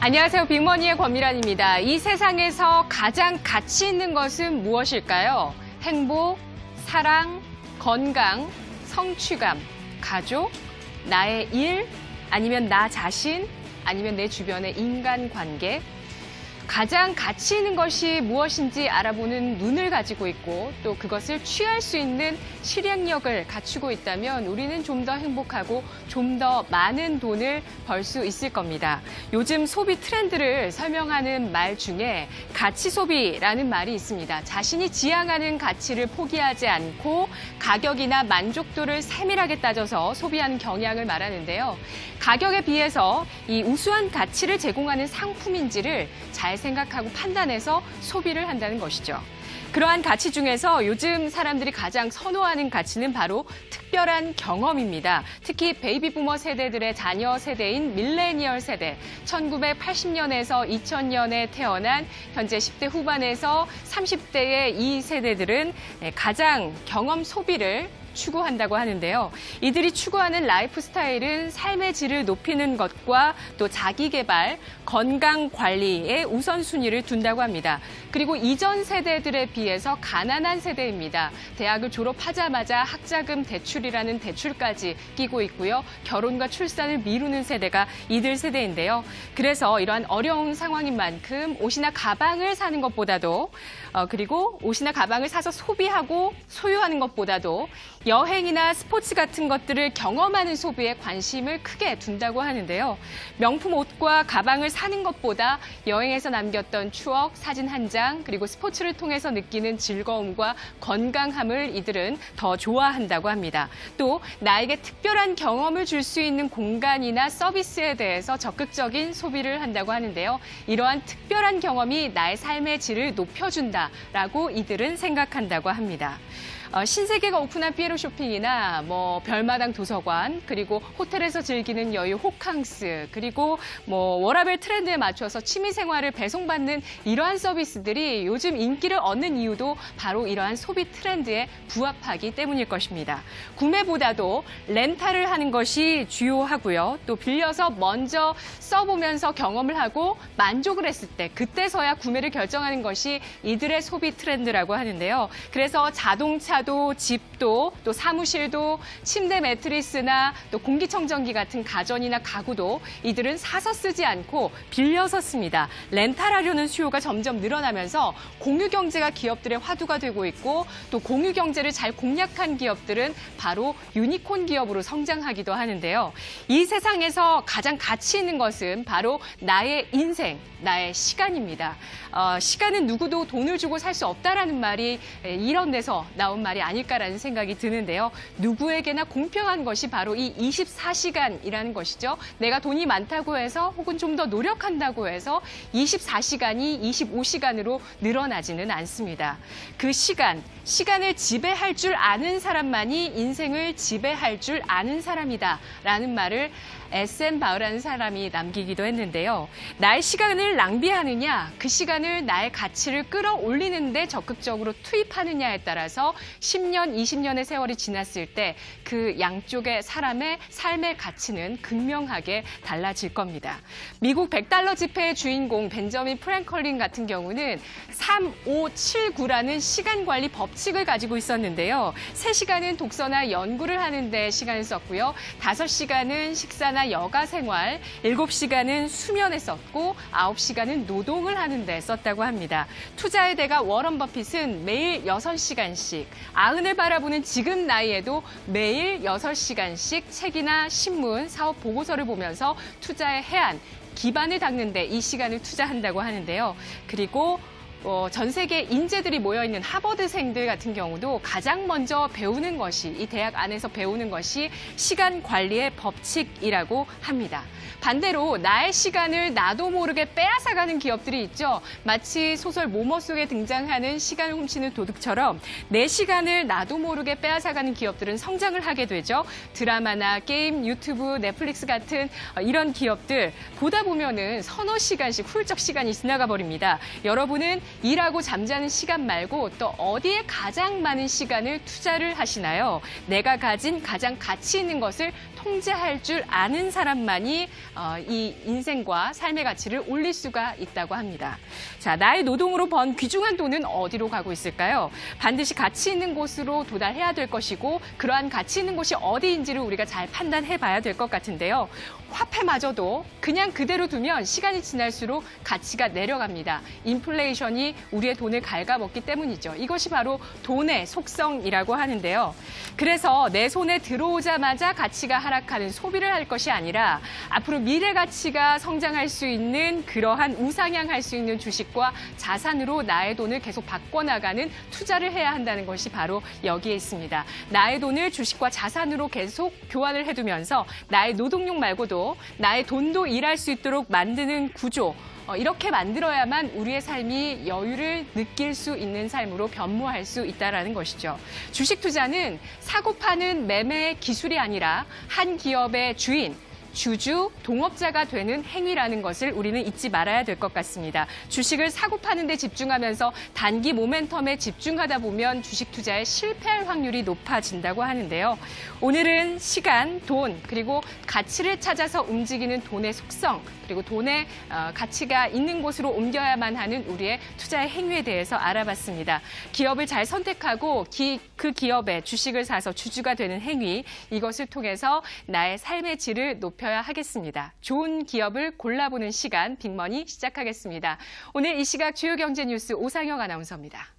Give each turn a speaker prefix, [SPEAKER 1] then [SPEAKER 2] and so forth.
[SPEAKER 1] 안녕하세요. 빅머니의 권미란입니다. 이 세상에서 가장 가치 있는 것은 무엇일까요? 행복, 사랑, 건강, 성취감, 가족, 나의 일, 아니면 나 자신, 아니면 내 주변의 인간관계. 가장 가치 있는 것이 무엇인지 알아보는 눈을 가지고 있고 또 그것을 취할 수 있는 실행력을 갖추고 있다면 우리는 좀 더 행복하고 좀 더 많은 돈을 벌 수 있을 겁니다. 요즘 소비 트렌드를 설명하는 말 중에 가치 소비라는 말이 있습니다. 자신이 지향하는 가치를 포기하지 않고 가격이나 만족도를 세밀하게 따져서 소비하는 경향을 말하는데요. 가격에 비해서 이 우수한 가치를 제공하는 상품인지를 잘 생각하고 판단해서 소비를 한다는 것이죠. 그러한 가치 중에서 요즘 사람들이 가장 선호하는 가치는 바로 특별한 경험입니다. 특히 베이비 부머 세대들의 자녀 세대인 밀레니얼 세대, 1980년에서 2000년에 태어난 현재 10대 후반에서 30대의 이 세대들은 가장 경험 소비를 추구한다고 하는데요. 이들이 추구하는 라이프 스타일은 삶의 질을 높이는 것과 또 자기 개발, 건강 관리에 우선순위를 둔다고 합니다. 그리고 이전 세대들에 비해서 가난한 세대입니다. 대학을 졸업하자마자 학자금 대출이라는 대출까지 끼고 있고요. 결혼과 출산을 미루는 세대가 이들 세대인데요. 그래서 이러한 어려운 상황인 만큼 옷이나 가방을 사는 것보다도 그리고 옷이나 가방을 사서 소비하고 소유하는 것보다도 여행이나 스포츠 같은 것들을 경험하는 소비에 관심을 크게 둔다고 하는데요. 명품 옷과 가방을 사는 것보다 여행에서 남겼던 추억, 사진 한 장, 그리고 스포츠를 통해서 느끼는 즐거움과 건강함을 이들은 더 좋아한다고 합니다. 또 나에게 특별한 경험을 줄 수 있는 공간이나 서비스에 대해서 적극적인 소비를 한다고 하는데요. 이러한 특별한 경험이 나의 삶의 질을 높여준다라고 이들은 생각한다고 합니다. 신세계가 오픈한 피에로 쇼핑이나 별마당 도서관, 그리고 호텔에서 즐기는 여유 호캉스, 그리고 워라밸 트렌드에 맞춰서 취미 생활을 배송받는 이러한 서비스들이 요즘 인기를 얻는 이유도 바로 이러한 소비 트렌드에 부합하기 때문일 것입니다. 구매보다도 렌탈을 하는 것이 주요하고요. 또 빌려서 먼저 써보면서 경험을 하고 만족을 했을 때 그때서야 구매를 결정하는 것이 이들의 소비 트렌드라고 하는데요. 그래서 자동차도 집도 또 사무실도 침대 매트리스나 또 공기청정기 같은 가전이나 가구도 이들은 사서 쓰지 않고 빌려서 씁니다. 렌탈하려는 수요가 점점 늘어나면서 공유경제가 기업들의 화두가 되고 있고 또 공유경제를 잘 공략한 기업들은 바로 유니콘 기업으로 성장하기도 하는데요. 이 세상에서 가장 가치 있는 것은 바로 나의 인생, 나의 시간입니다. 시간은 누구도 돈을 주고 살 수 없다라는 말이 이런 데서 나온 말이 아닐까라는 생각이 드는데요. 누구에게나 공평한 것이 바로 이 24시간이라는 것이죠. 내가 돈이 많다고 해서 혹은 좀 더 노력한다고 해서 24시간이 25시간으로 늘어나지는 않습니다. 그 시간을 지배할 줄 아는 사람만이 인생을 지배할 줄 아는 사람이다라는 말을 SM 바흐라는 사람이 남기기도 했는데요. 나의 시간을 낭비하느냐, 그 시간을 나의 가치를 끌어올리는 데 적극적으로 투입하느냐에 따라서 10년, 20년의 세월이 지났을 때 그 양쪽의 사람의 삶의 가치는 극명하게 달라질 겁니다. 미국 100달러 지폐의 주인공 벤저민 프랭클린 같은 경우는 3579라는 시간 관리 법칙을 가지고 있었는데요. 3시간은 독서나 연구를 하는 데 시간을 썼고요. 5시간은 식사나 여가 생활, 7시간은 수면에 썼고 9시간은 노동을 하는 데 썼다고 합니다. 투자의 대가 워런 버핏은 매일 6시간씩, 아흔을 바라보는 지금 나이에도 매일 6시간씩 책이나 신문, 사업 보고서를 보면서 투자의 해안, 기반을 닦는 데 이 시간을 투자한다고 하는데요. 그리고 전 세계 인재들이 모여있는 하버드생들 같은 경우도 가장 먼저 배우는 것이, 이 대학 안에서 배우는 것이 시간 관리의 법칙이라고 합니다. 반대로 나의 시간을 나도 모르게 빼앗아가는 기업들이 있죠. 마치 소설 모모 속에 등장하는 시간을 훔치는 도둑처럼 내 시간을 나도 모르게 빼앗아가는 기업들은 성장을 하게 되죠. 드라마나 게임, 유튜브, 넷플릭스 같은 이런 기업들 보다 보면은 서너 시간씩 훌쩍 시간이 지나가 버립니다. 여러분은 일하고 잠자는 시간 말고 또 어디에 가장 많은 시간을 투자를 하시나요? 내가 가진 가장 가치 있는 것을 통제할 줄 아는 사람만이 이 인생과 삶의 가치를 올릴 수가 있다고 합니다. 자, 나의 노동으로 번 귀중한 돈은 어디로 가고 있을까요? 반드시 가치 있는 곳으로 도달해야 될 것이고 그러한 가치 있는 곳이 어디인지를 우리가 잘 판단해 봐야 될 것 같은데요. 화폐마저도 그냥 그대로 두면 시간이 지날수록 가치가 내려갑니다. 인플레이션이 우리의 돈을 갉아먹기 때문이죠. 이것이 바로 돈의 속성이라고 하는데요. 그래서 내 손에 들어오자마자 가치가 하락하는 소비를 할 것이 아니라 앞으로 미래 가치가 성장할 수 있는 그러한 우상향할 수 있는 주식과 자산으로 나의 돈을 계속 바꿔나가는 투자를 해야 한다는 것이 바로 여기에 있습니다. 나의 돈을 주식과 자산으로 계속 교환을 해두면서 나의 노동력 말고도 나의 돈도 일할 수 있도록 만드는 구조, 이렇게 만들어야만 우리의 삶이 여유를 느낄 수 있는 삶으로 변모할 수 있다는 것이죠. 주식 투자는 사고 파는 매매의 기술이 아니라 한 기업의 주인, 주주, 동업자가 되는 행위라는 것을 우리는 잊지 말아야 될 것 같습니다. 주식을 사고 파는 데 집중하면서 단기 모멘텀에 집중하다 보면 주식 투자에 실패할 확률이 높아진다고 하는데요. 오늘은 시간, 돈, 그리고 가치를 찾아서 움직이는 돈의 속성, 그리고 돈의 가치가 있는 곳으로 옮겨야만 하는 우리의 투자의 행위에 대해서 알아봤습니다. 기업을 잘 선택하고 그 기업의 주식을 사서 주주가 되는 행위, 이것을 통해서 나의 삶의 질을 높여야 하겠습니다. 좋은 기업을 골라보는 시간, 빅머니 시작하겠습니다. 오늘 이 시각 주요 경제 뉴스 오상혁 아나운서입니다.